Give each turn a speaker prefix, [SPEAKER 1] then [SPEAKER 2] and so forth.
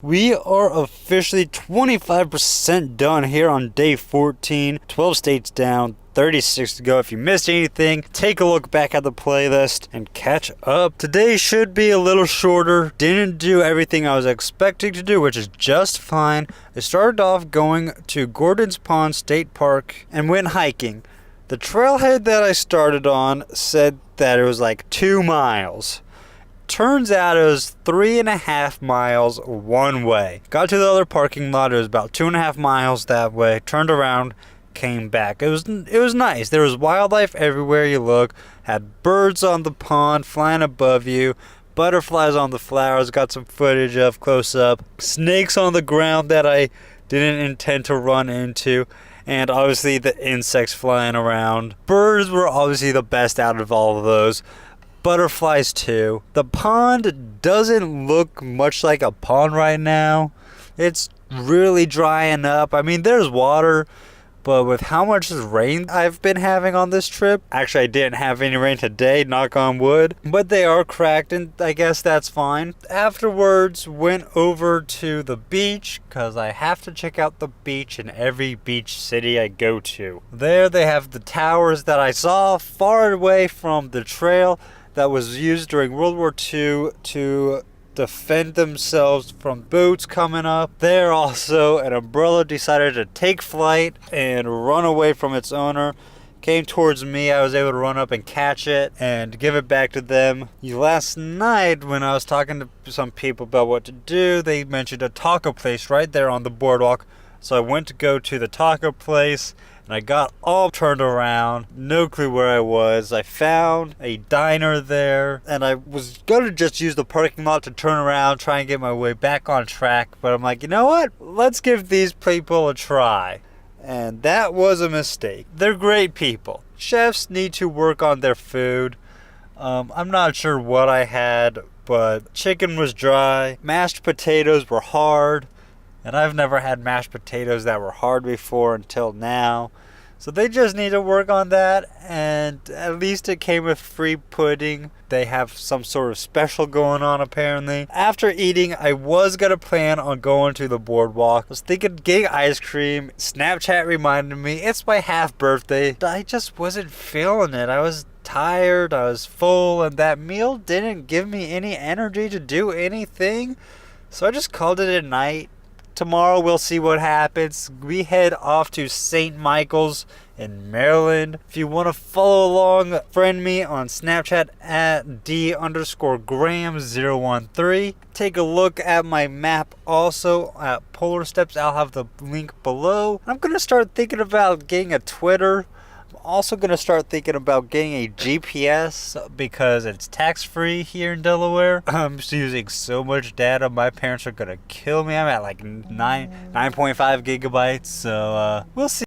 [SPEAKER 1] We are officially 25% done here on day 14. 12 states down, 36 to go. If you missed anything, take a look back at the playlist and catch up. Today should be a little shorter. Didn't do everything I was expecting to do, which is just fine. I started off going to Gordon's Pond State Park and went hiking. The trailhead that I started on said that it was like 2 miles. Turns out it was 3.5 miles one way. Got to the other parking lot. It was about 2.5 miles that way. Turned around, came back. It was nice. There was wildlife everywhere you look. Had birds on the pond flying above you. Butterflies on the flowers. Got some footage of close up. Snakes on the ground that I didn't intend to run into. And obviously the insects flying around. Birds were obviously the best out of all of those. Butterflies too. The pond doesn't look much like a pond right now. It's really drying up. I mean, there's water, but with how much rain I've been having on this trip, actually I didn't have any rain today, knock on wood, but they are cracked and I guess that's fine. Afterwards, went over to the beach because I have to check out the beach in every beach city I go to. There they have the towers that I saw far away from the trail that was used during World War II to defend themselves from boats coming up. There also, an umbrella decided to take flight and run away from its owner. Came towards me. I was able to run up and catch it and give it back to them. Last night, when I was talking to some people about what to do, they mentioned a taco place right there on the boardwalk. So I went to go to the taco place. And I got all turned around, no clue where I was. I found a diner there, and I was going to just use the parking lot to turn around, try and get my way back on track. But I'm like, you know what? Let's give these people a try. And that was a mistake. They're great people. Chefs need to work on their food. I'm not sure what I had, but chicken was dry. Mashed potatoes were hard. And I've never had mashed potatoes that were hard before until now. So they just need to work on that. And at least it came with free pudding. They have some sort of special going on apparently. After eating, I was going to plan on going to the boardwalk. I was thinking getting ice cream. Snapchat reminded me it's my half birthday. I just wasn't feeling it. I was tired. I was full. And that meal didn't give me any energy to do anything. So I just called it a night. Tomorrow we'll see what happens. We head off to St. Michael's in Maryland. If you want to follow along, friend me on Snapchat at D_Graham013. Take a look at my map also at Polar Steps. I'll have the link below. I'm going to start thinking about getting a Twitter. Also going to start thinking about getting a GPS because it's tax-free here in Delaware. I'm just using so much data. My parents are going to kill me. I'm at like 9.5 gigabytes. So we'll see.